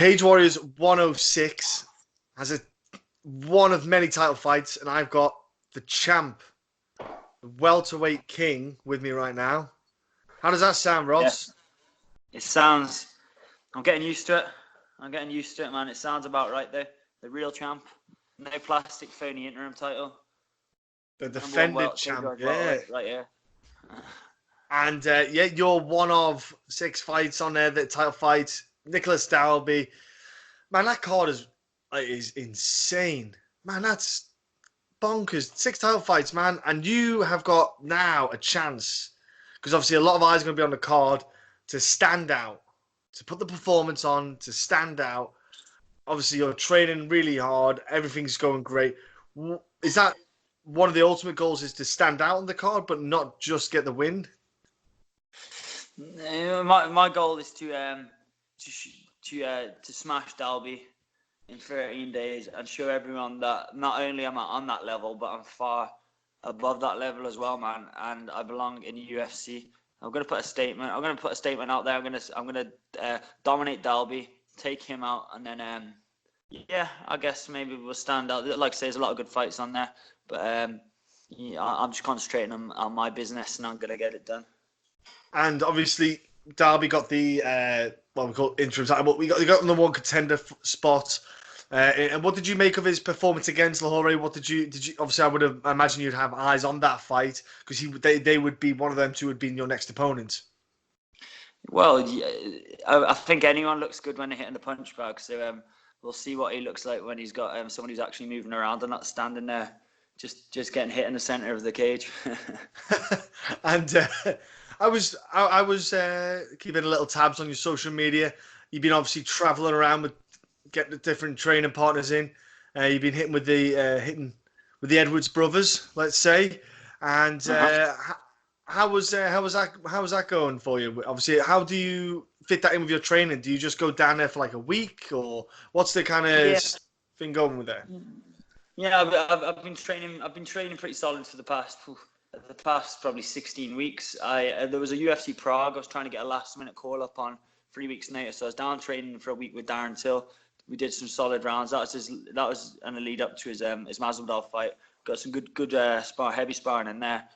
Cage Warriors 106 has one of many title fights, and I've got the champ, the welterweight king, with me right now. How does that sound, Ross? Yes. It sounds... I'm getting used to it. Man. It sounds about right there. The real champ. No plastic phony interim title. The defended champ, yeah. Right here. And you're one of 6 fights on there, the title fights. Nicolas Dalby. Man, that card is insane. Man, that's bonkers. 6 title fights, man. And you have got now a chance, because obviously a lot of eyes are going to be on the card, to stand out, to put the performance on, to stand out. Obviously, you're training really hard. Everything's going great. Is that one of the ultimate goals, is to stand out on the card, but not just get the win? My goal is to smash Dalby in 13 days and show everyone that not only am I on that level, but I'm far above that level as well, man. And I belong in the UFC. I'm gonna put a statement. I'm gonna put a statement out there. I'm gonna dominate Dalby, take him out, and then I guess maybe we'll stand out. Like I say, there's a lot of good fights on there, but I'm just concentrating on my business, and I'm gonna get it done. And obviously, Dalby got the what we call interim title, but you got the one contender spot. And what did you make of his performance against Lahore? What did you? Obviously, I imagine you'd have eyes on that fight, because they would be one of them two would be your next opponent. Well, I think anyone looks good when they're hitting the punch bag. So we'll see what he looks like when he's got someone who's actually moving around and not standing there, just getting hit in the center of the cage. And I was keeping a little tabs on your social media. You've been obviously traveling around with getting the different training partners in. You've been hitting with the Edwards brothers, let's say. And how was that going for you? Obviously, how do you fit that in with your training? Do you just go down there for like a week, or what's the kind of thing going with there? Yeah, I've been training. I've been training pretty solid for the past probably 16 weeks. There was a UFC Prague. I was trying to get a last minute call up on 3 weeks notice. So I was down training for a week with Darren Till. We did some solid rounds. That was in the lead up to his Masvidal fight. Got some good heavy sparring in there.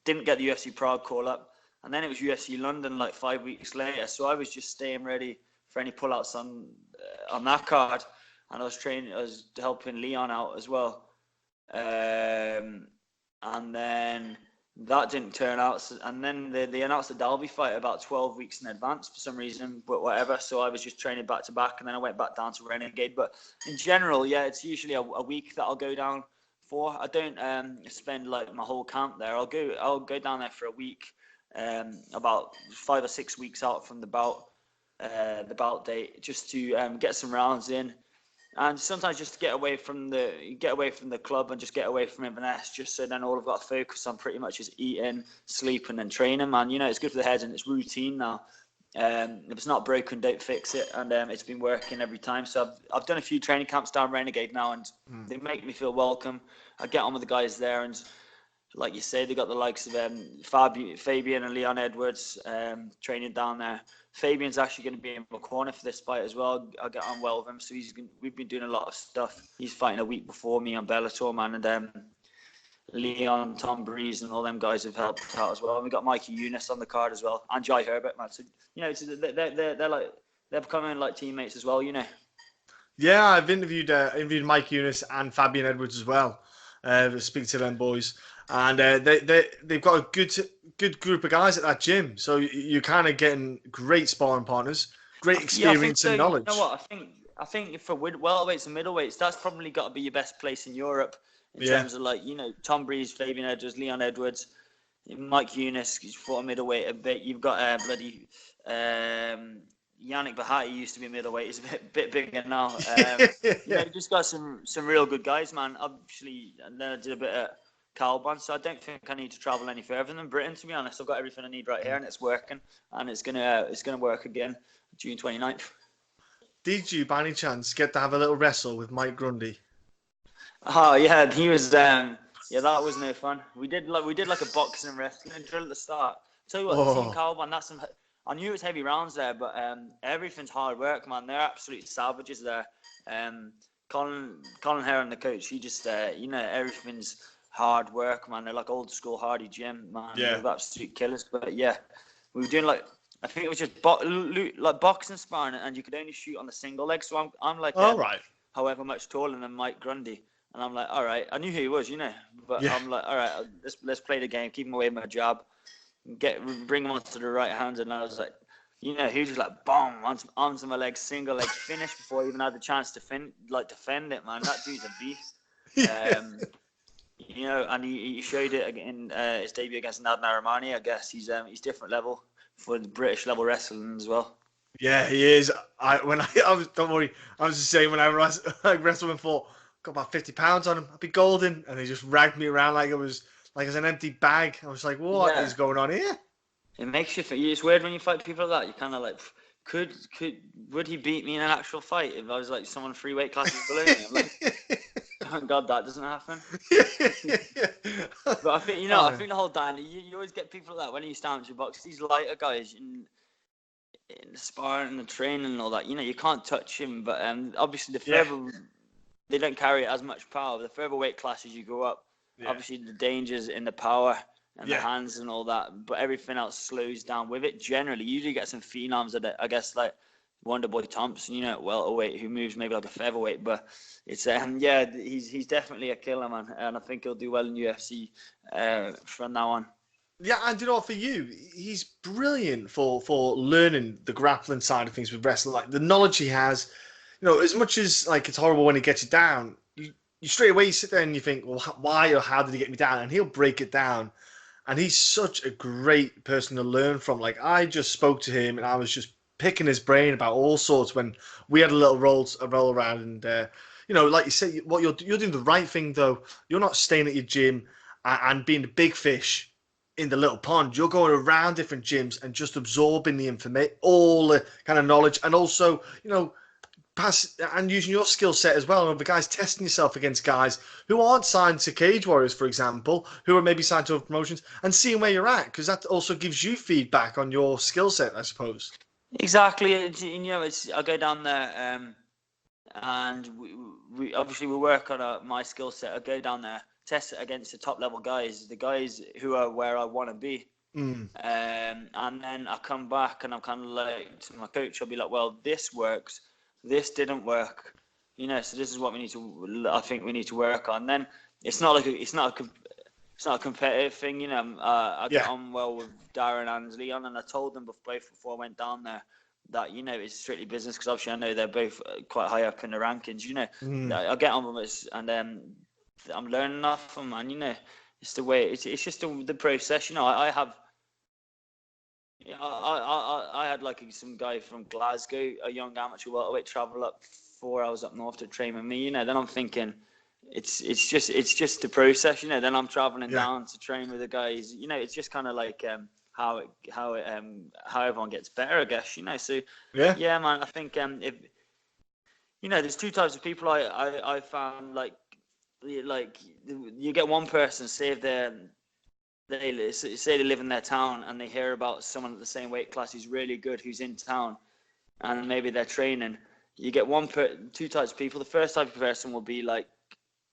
Didn't get the UFC Prague call up, and then it was UFC London like 5 weeks later. So I was just staying ready for any pullouts on that card, and I was helping Leon out as well. And then that didn't turn out. So, and then they announced the Dalby fight about 12 weeks in advance for some reason, but whatever. So I was just training back to back, and then I went back down to Renegade. But in general, it's usually a week that I'll go down for. I don't spend like my whole camp there. I'll go down there for a week, about 5 or 6 weeks out from the bout date, just to get some rounds in. And sometimes just to get away from the club and just get away from Inverness, just so then all I've got to focus on pretty much is eating, sleeping, and training. Man, it's good for the head and it's routine now. If it's not broken, don't fix it, and it's been working every time. So I've done a few training camps down Renegade now, and they make me feel welcome. I get on with the guys there, and like you say, they got the likes of Fabian and Leon Edwards training down there. Fabian's actually going to be in my corner for this fight as well. I'll get on well with him. So we've been doing a lot of stuff. He's fighting a week before me on Bellator, man. And Leon, Tom Breeze, and all them guys have helped out as well. And we got Mikey Eunice on the card as well, and Jai Herbert, man. So they're becoming like teammates as well, Yeah, I've interviewed Mike Eunice and Fabian Edwards as well. Speak to them boys, and they've got a good group of guys at that gym. So you're kind of getting great sparring partners, great experience and knowledge. You know what? I think for welterweights and middleweights, that's probably got to be your best place in Europe in terms of Tom Breeze, Fabian Edwards, Leon Edwards, Mike Eunice, who's fought a middleweight a bit. You've got Yannick Bahati used to be middleweight. He's a bit bigger now. You've just got some real good guys, man. Obviously, and then I did a bit at Calban, so I don't think I need to travel any further than Britain, to be honest. I've got everything I need right here, and it's working, and it's gonna work again June 29th. Did you, by any chance, get to have a little wrestle with Mike Grundy? Oh yeah, he was. That was no fun. We did like a boxing and wrestling drill at the start. Tell you what, Team Calban, I knew it was heavy rounds there, but everything's hard work, man. They're absolute savages there. Colin Heron, the coach, he just, everything's hard work, man. They're like old school Hardy gym, man. Yeah. They're absolute killers. But yeah, we were doing like, I think it was just like boxing sparring, and you could only shoot on the single leg. So I'm like, right. however much taller than Mike Grundy, and I'm like, all right. I knew who he was, but Yeah. I'm like, all right, let's play the game, keep him away from my jab, bring him onto the right hand, and I was like, he was just like, boom, onto my leg, single leg finish before I even had the chance to defend it, man. That dude's a beast. And he showed it in his debut against Nad Narimani. I guess he's different level for the British level wrestling as well. Yeah, he is. Don't worry, I was the same when I wrestled him for, got about 50 pounds on him. I'd be golden, and he just ragged me around like it was an empty bag. I was like, what is going on here? It makes you think. It's weird when you fight people like that. You kind of like, would he beat me in an actual fight if I was like someone 3 weight classes below me? I'm like, thank God that doesn't happen. But I think I think the whole time you always get people like that when you stand your box. These lighter guys in the sparring and the training and all that. You can't touch him. But obviously the further they don't carry as much power. The further weight classes you go up, obviously the dangers in the power and the hands and all that, but everything else slows down with it. Generally, you do get some phenoms that I guess like Wonderboy Thompson, at welterweight, who moves maybe like a featherweight, but it's he's definitely a killer, man, and I think he'll do well in UFC from now on. Yeah, and for you, he's brilliant for learning the grappling side of things with wrestling. Like the knowledge he has, as much as like it's horrible when he gets you down, you straight away sit there and you think, well, why or how did he get me down? And he'll break it down. And he's such a great person to learn from. Like, I just spoke to him and I was just picking his brain about all sorts when we had a little roll around. And, like you said, what you're doing the right thing, though. You're not staying at your gym and being the big fish in the little pond. You're going around different gyms and just absorbing the information, all the kind of knowledge. And also, pass and using your skill set as well. And the guys testing yourself against guys who aren't signed to Cage Warriors, for example, who are maybe signed to other promotions, and seeing where you're at, because that also gives you feedback on your skill set, I suppose. Exactly. I go down there, and we obviously we work on my skill set. I go down there, test it against the top level guys, the guys who are where I want to be. And then I come back and I'm kind of like, to my coach, I'll be like, well, this works. This didn't work, so this is what I think we need to work on. Then it's not a competitive thing, I get on well with Darren and Leon, and I told them both before I went down there that it's strictly business, because obviously I know they're both quite high up in the rankings. I get on with it, and I'm learning off them, man. It's the way. It's just the process. I had like some guy from Glasgow, a young amateur welterweight, travel up 4 hours up north to train with me. Then I'm thinking, it's just the process. Then I'm traveling down to train with the guys. It's just kind of like how everyone gets better, I guess. So yeah, man. I think if there's two types of people I found, like you get one person, say they live in their town and they hear about someone at the same weight class who's really good, who's in town, and maybe they're training. You get two types of people. The first type of person will be like,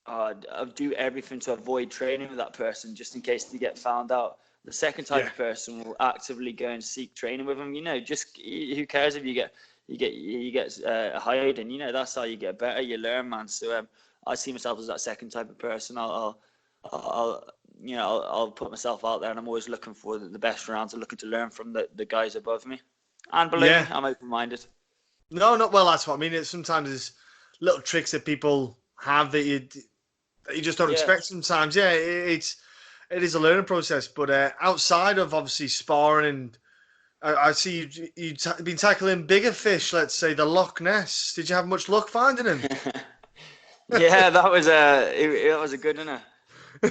I'll do everything to avoid training with that person just in case they get found out. The second type of person will actively go and seek training with them. Just who cares if you get hiding. That's how you get better. You learn, man. So I see myself as that second type of person. I'll put myself out there, and I'm always looking for the best rounds and looking to learn from the guys above me and below me. I'm open-minded. No, not well. That's what I mean. Sometimes there's little tricks that people have that you just don't expect. Sometimes, it is a learning process. But outside of obviously sparring, and I see you've been tackling bigger fish. Let's say the Loch Ness. Did you have much luck finding him? Yeah, that was a good one. I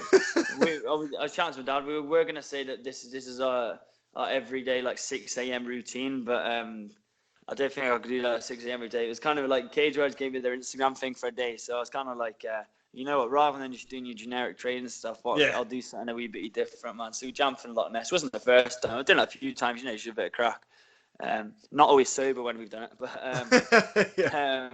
was chatting to my dad. We were going to say that this is our everyday like 6 a.m. routine, but I don't think I could do that at 6 a.m. every day. It was kind of like Cage Warriors gave me their Instagram thing for a day, so I was kind of like, rather than just doing your generic training stuff, I'll do something a wee bit different, man. So we jumped in Loch Ness. It wasn't the first time. I've done it a few times, just a bit of crack. Not always sober when we've done it, but Yeah.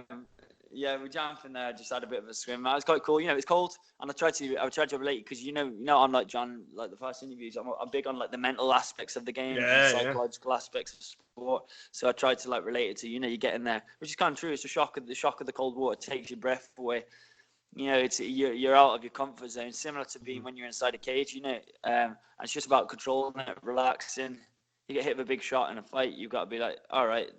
yeah, we jumped in there, just had a bit of a swim. It was quite cool. You know, it's cold, and I tried to relate because you know, I'm like John, like the first interviews. I'm big on like the mental aspects of the game and the psychological aspects of sport. So I tried to like relate it to, you know, you get in there, which is kind of true. It's the shock of the cold water takes your breath away. You know, you're out of your comfort zone, similar to being when you're inside a cage. You know, and it's just about controlling it, relaxing. You get hit with a big shot in a fight, you've got to be like, all right,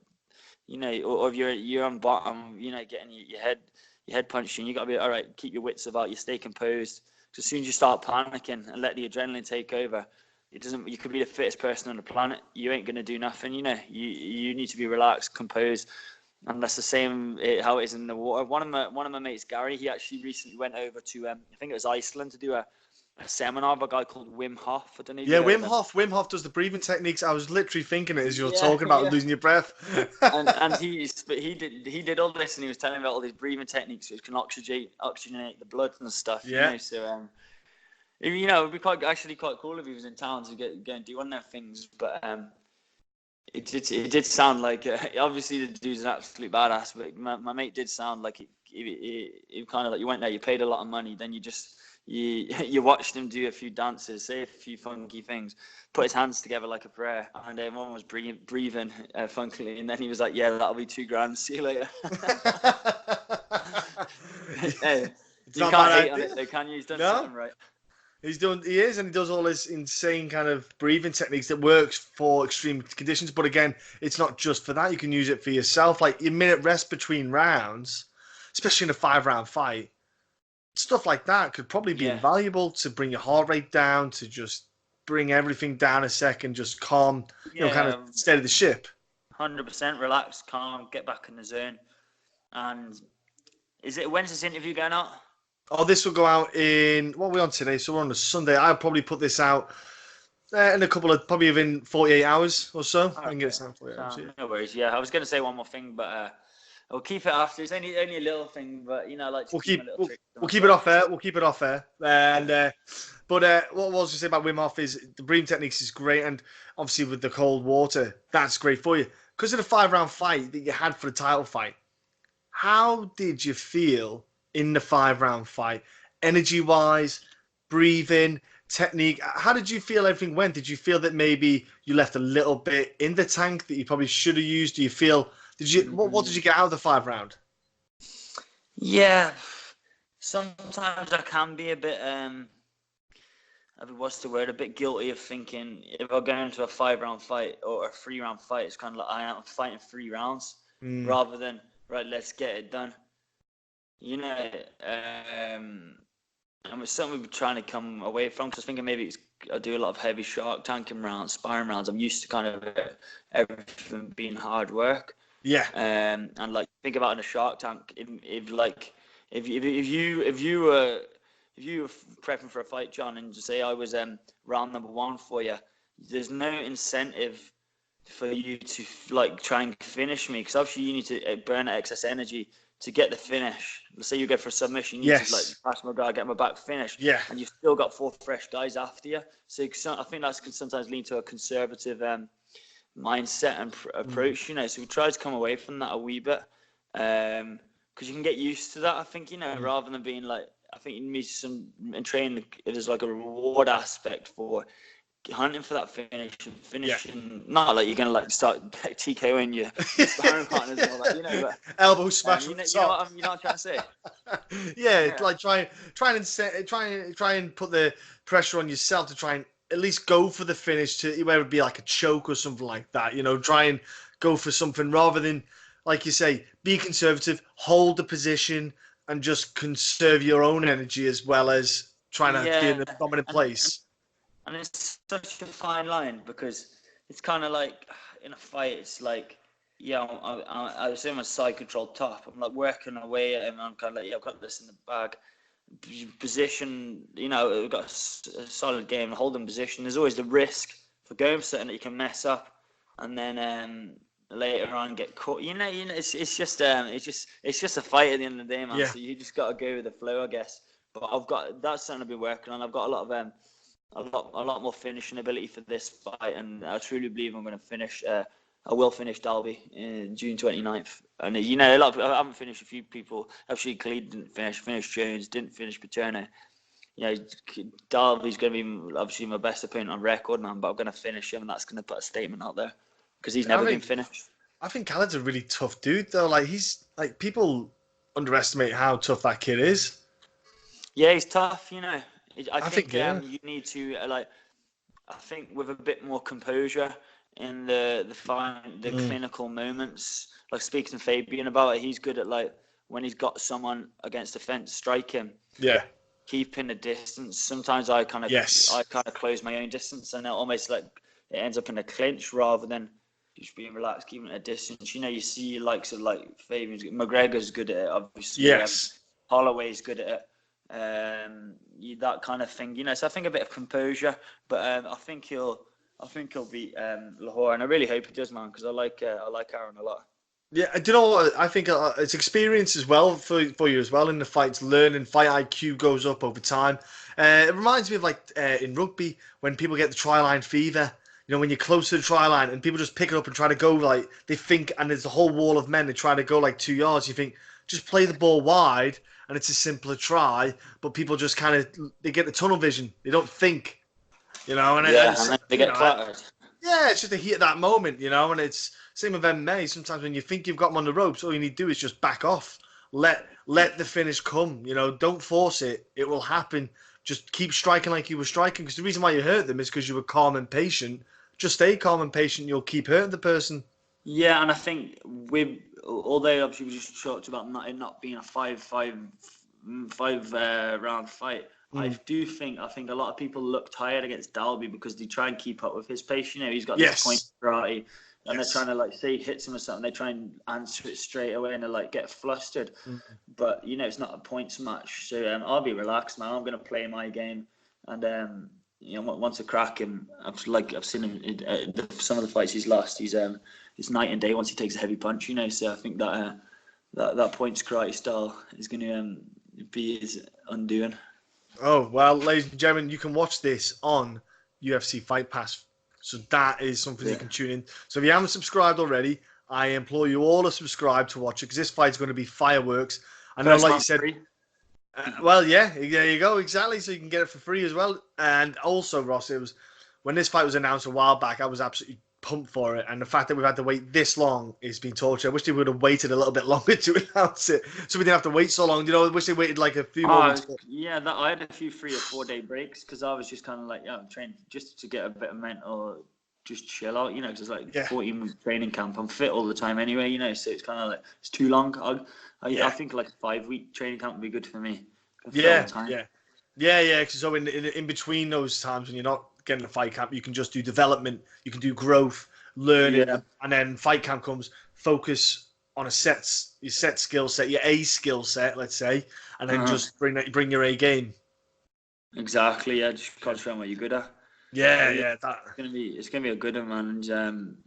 you know, or if you're on bottom, you know, getting your head punched in, you got to be all right. Keep your wits about you, stay composed. Because as soon as you start panicking and let the adrenaline take over, it doesn't. You could be the fittest person on the planet, you ain't gonna do nothing. You know, you need to be relaxed, composed, and that's the same how it is in the water. One of my mates, Gary, he actually recently went over to I think it was Iceland to do a seminar of a guy called Wim Hof. I don't know if Yeah, you've heard of Wim him. Hof. Wim Hof does the breathing techniques. I was literally thinking it as you were Yeah, talking about yeah. losing your breath. and he did all this, and he was telling me about all these breathing techniques which can oxygenate the blood and stuff. You Yeah. know, so you know, it'd be quite cool if he was in town to go and do one of them things. But it did sound like obviously the dude's an absolute badass, but my mate did sound like it kind of like you went there, you paid a lot of money, then you watched him do a few dances, say a few funky things, put his hands together like a prayer, and everyone was breathing funkily, and then he was like, "Yeah, that'll be $2,000. See you later." Hey, It's you not can't bad hate on idea. it, though, can you? He's done No. something right. He is, and he does all this insane kind of breathing techniques that works for extreme conditions. But again, it's not just for that. You can use it for yourself. Like your minute rest between rounds, especially in a 5-round fight, stuff like that could probably be Yeah, invaluable to bring your heart rate down, to just bring everything down a second, just calm, kind of yeah, steady the ship. 100% relax, calm, get back in the zone. And when's this interview going out? Oh, this will go out in, what are we on today? So we're on a Sunday. I'll probably put this out in a couple of, probably within 48 hours or so. I can get it out in 48 hours. Yeah. No worries. Yeah, I was going to say one more thing, but we'll keep it after. It's only a little thing, but you know, I like to keep my little trick. We'll keep it off air. We'll keep it off air. And but what I was to say about Wim Hof is the breathing techniques is great, and obviously with the cold water, that's great for you. Because of the 5-round fight that you had for the title fight, how did you feel in the 5-round fight, energy wise, breathing, technique? How did you feel everything went? Did you feel that maybe you left a little bit in the tank that you probably should have used? Do you feel? What did you get out of the 5-round? Yeah, sometimes I can be a bit what's the word? A bit guilty of thinking if I go into a 5-round fight or a 3-round fight, it's kind of like I am fighting 3 rounds rather than right. Let's get it done. You know, and it's something we're trying to come away from. Because I think maybe I do a lot of heavy shark tanking rounds, sparring rounds. I'm used to kind of everything being hard work. Yeah. And like think about in a shark tank, if you were prepping for a fight, John, and just say I was round number 1 for you, there's no incentive for you to like try and finish me, because obviously you need to burn excess energy to get the finish. Let's say you go for a submission, you need to like pass my guard, get my back finish, and you've still got 4 fresh guys after you. So I think that can sometimes lead to a conservative mindset and approach, you know. So we try to come away from that a wee bit, because you can get used to that. I think, you know, rather than being like, I think you need in training, there's like a reward aspect for hunting for that finishing. Not like you're gonna like start TKOing your sparring partners and all that, you know. But elbow smash. You know what I'm trying to say. Yeah, like try and put the pressure on yourself to try and at least go for the finish, to whether it be like a choke or something like that. You know, try and go for something rather than, like you say, be conservative, hold the position, and just conserve your own energy as well as trying to be in the dominant place. And it's such a fine line, because it's kind of like in a fight, it's like, yeah, I was in a side control top. I'm like working away, and I'm kind of like, yeah, I've got this in the bag. Position, you know, we've got a solid game, holding position. There's always the risk for going for something that you can mess up, and then later on get caught. You know, it's just a fight at the end of the day, man. Yeah. So you just got to go with the flow, I guess. But that's something I've been working on. I've got a lot more finishing ability for this fight, and I truly believe I'm going to finish. I will finish Dalby in June 29th. And, you know, a lot of, I haven't finished a few people. Actually, Khalid didn't finish Jones, didn't finish Paterno. You know, Dalby's going to be obviously my best opponent on record, man, but I'm going to finish him, and that's going to put a statement out there because he's never been finished. I think Khaled's a really tough dude, though. Like, he's like, people underestimate how tough that kid is. Yeah, he's tough, you know. I think yeah. You need to, I think with a bit more composure in the clinical moments, like speaking to Fabian about it, he's good at, like, when he's got someone against the fence, strike him. Yeah. Keeping a distance. Sometimes I kind of close my own distance, and it almost like it ends up in a clinch rather than just being relaxed, keeping a distance. You know, you see likes of like Fabian, McGregor's good at it, obviously. Yes. Holloway's good at it. That kind of thing. You know, so I think a bit of composure, but I think he'll beat Lahore, and I really hope he does, man, because I like Aaron a lot. Yeah, do you know what? I think it's experience as well for you as well in the fights. Learning, fight IQ goes up over time. It reminds me of like in rugby when people get the try line fever. You know, when you're close to the try line and people just pick it up and try to go, like, they think, and there's a whole wall of men, they try to go like 2 yards. You think, just play the ball wide and it's a simpler try, but people just kind of, they get the tunnel vision. They don't think, you know, and and they get clattered. Yeah, it's just a heat at that moment, you know, and it's same with MMA. Sometimes when you think you've got them on the ropes, all you need to do is just back off. Let the finish come, you know, don't force it. It will happen. Just keep striking like you were striking, because the reason why you hurt them is because you were calm and patient. Just stay calm and patient, you'll keep hurting the person. Yeah, and I think although obviously we just talked about it not being a five round fight, I think a lot of people look tired against Dalby because they try and keep up with his pace. You know, he's got this point karate, and they're trying to, like, say he hits him or something, they try and answer it straight away and they like get flustered. But you know, it's not a points match, so I'll be relaxed, man. I'm gonna play my game, and you know, once I crack him, I've seen him in some of the fights he's lost. It's night and day once he takes a heavy punch, you know. So I think that points karate style is going to be his undoing. Oh, well, ladies and gentlemen, you can watch this on UFC Fight Pass. So that is something you can tune in. So if you haven't subscribed already, I implore you all to subscribe to watch it, because this fight's going to be fireworks. I know, like you said. Well, yeah, there you go, exactly. So you can get it for free as well. And also, Ross, it was when this fight was announced a while back, I was absolutely pumped for it. And the fact that we've had to wait this long is being torture. I wish they would have waited a little bit longer to announce it, so we didn't have to wait so long. You know, I wish they waited like a few moments. Yeah, I had a few 3 or 4 day breaks because I was just kind of like, I'm training just to get a bit of mental, just chill out, you know, because it's like 14-week training camp. I'm fit all the time anyway, you know, so it's kind of like, it's too long. I think like a 5-week training camp would be good for me. Yeah. So in between those times when you're not getting a fight camp, you can just do development, you can do growth, learning, and then fight camp comes, focus on your set skill set, your A skill set, let's say, and then just bring your A game. Exactly. Yeah, just concentrate on what you're good at. It's gonna be a good one, man. And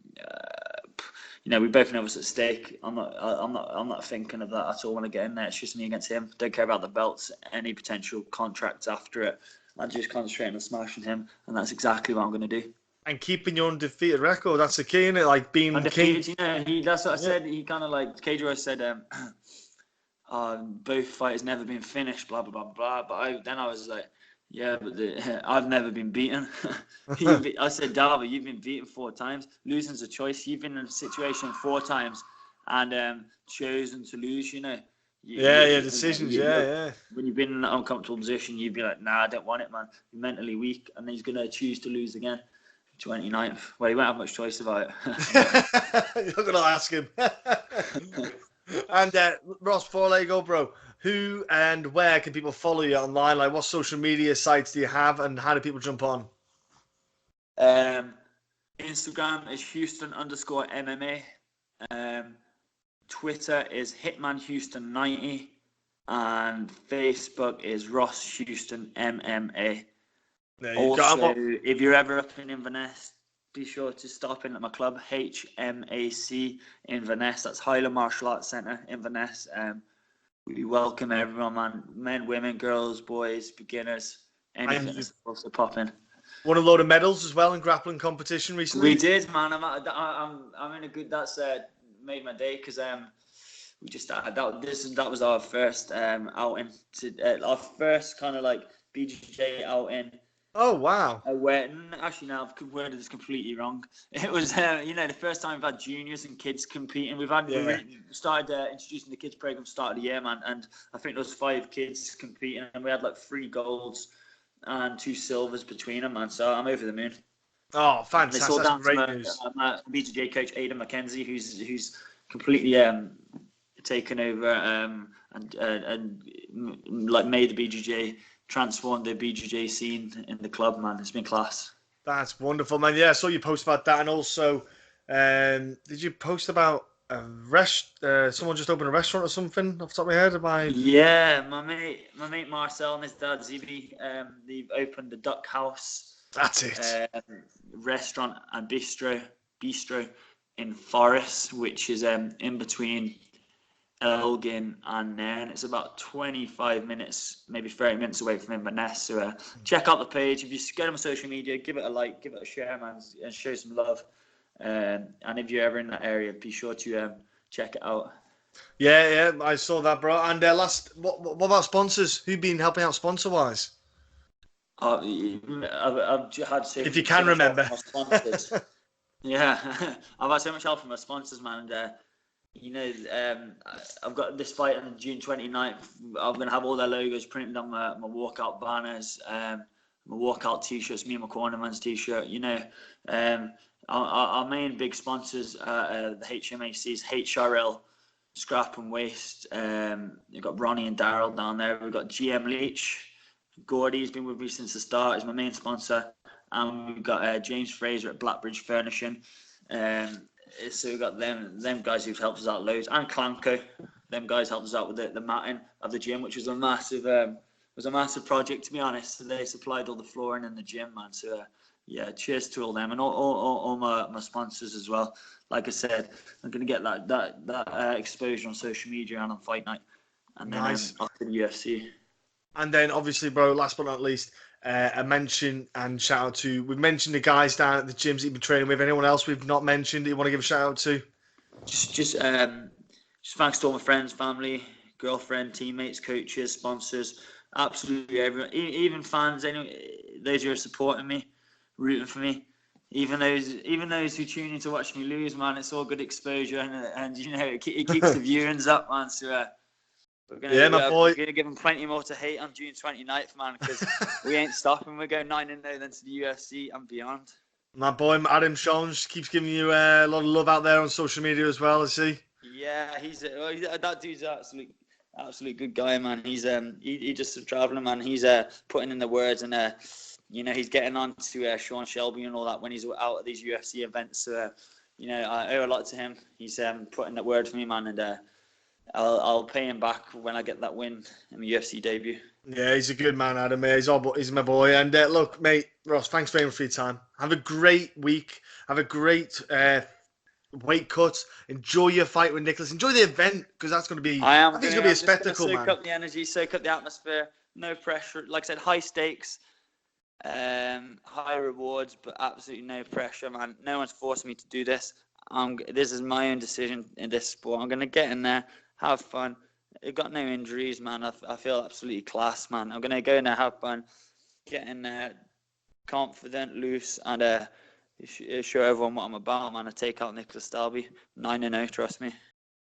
you know, we both know what's at stake. I'm not thinking of that at all when I get in there. It's just me against him. Don't care about the belts, any potential contracts after it. I'm just concentrating on smashing him, and that's exactly what I'm going to do. And keeping your undefeated record, that's the key, isn't it? Like being undefeated, king. You know, that's what I said. He kind of like, Kajiro said, both fighters never been finished, blah, blah, blah, blah. But I was like, yeah, but I've never been beaten. I said, Dalby, you've been beaten 4 times. Losing's a choice. You've been in a situation 4 times and chosen to lose, you know. Decisions, When you've been in an uncomfortable position, you'd be like, nah, I don't want it, man. You're mentally weak. And then he's going to choose to lose again. 29th. Well, he won't have much choice about it. You're going to ask him. And Ross, before I let you go, bro, who and where can people follow you online? Like, what social media sites do you have, and how do people jump on? Instagram is Houston_MMA. Twitter is HitmanHouston90, and Facebook is Ross Houston MMA. Also, if you're ever up in Inverness, be sure to stop in at my club, HMAC Inverness. That's Highland Martial Arts Centre, Inverness. We welcome everyone, man. Men, women, girls, boys, beginners, anything that's supposed to pop in. Won a load of medals as well in grappling competition recently. We did, man. I'm in a good. That's made my day because we just started that was our first outing to our first kind of like BJJ outing. Oh wow! Actually, now I've worded this completely wrong. It was the first time we've had juniors and kids competing. We started introducing the kids program start of the year, man, and I think there was 5 kids competing, and we had like 3 golds and 2 silvers between them, man. So I'm over the moon. Oh, fantastic! It's all down Great to news. my BJJ coach Aidan McKenzie, who's completely taken over and like made the BJJ, transformed the BJJ scene in the club, man. It's been class. That's wonderful, man. Yeah, I saw you post about that, and also, did you post about a someone just opened a restaurant or something off the top of my head? Yeah, my mate Marcel and his dad Zibi, they've opened the Duck House. That's it. Restaurant and bistro in Forest, which is in between Elgin and Nairn. It's about 25 minutes, maybe 30 minutes away from Ness. So check out the page. If you get them on social media, give it a like, give it a share, man, and show some love. And if you're ever in that area, be sure to check it out. Yeah, I saw that, bro. And what about sponsors? Who've been helping out sponsor-wise? I've had if you can remember. Sponsors. Yeah, I've had so much help from my sponsors, man. And I've got this fight on June 29th. I'm going to have all their logos printed on my walkout banners, my walkout t-shirts, me and my cornerman's t-shirt. Our main big sponsors are the HMACs, HRL, Scrap and Waste. You've got Ronnie and Daryl down there. We've got GM Leach. Gordy's been with me since the start. He's my main sponsor. And we've got James Fraser at Blackbridge Furnishing. So we've got them guys who've helped us out loads. And Clanco. Them guys helped us out with the matting of the gym, which was a massive project, to be honest. They supplied all the flooring in the gym, man. So yeah, cheers to all them and all my sponsors as well. Like I said, I'm gonna get that exposure on social media and on Fight Night, and then off to the UFC. And then obviously, bro, last but not least, a mention and shout out to, we've mentioned the guys down at the gyms that you've been training with. Anyone else we've not mentioned that you want to give a shout out to? Just thanks to all my friends, family, girlfriend, teammates, coaches, sponsors, absolutely everyone, even fans, those who are supporting me, rooting for me, even those who tune in to watch me lose, man. It's all good exposure, and it keeps the viewings up, man. So we're going to give them plenty more to hate on June 29th, man, because we ain't stopping. We're going 9-0 then to the UFC and beyond. My boy Adam Jones keeps giving you a lot of love out there on social media as well, is he? Yeah, that dude's absolute good guy, man. He's he just traveling, man. He's putting in the words, and he's getting on to Sean Shelby and all that when he's out at these UFC events. So I owe a lot to him. He's putting that word for me, man, and I'll pay him back when I get that win in the UFC debut. Yeah, he's a good man, Adam. He's my boy. And look, mate, Ross, thanks very much for your time. Have a great week. Have a great weight cut. Enjoy your fight with Nicolas. Enjoy the event, because that's going to be. I think it's going to be a spectacle, man. Soak up the energy, soak up the atmosphere. No pressure. Like I said, high stakes, high rewards, but absolutely no pressure, man. No one's forcing me to do this. This is my own decision in this sport. I'm going to get in there, have fun. I've got no injuries, man. I feel absolutely class, man. I'm going to go in there, have fun, get in there, confident, loose, and show everyone what I'm about, man. I take out Nicolas Dalby, 9-0, trust me.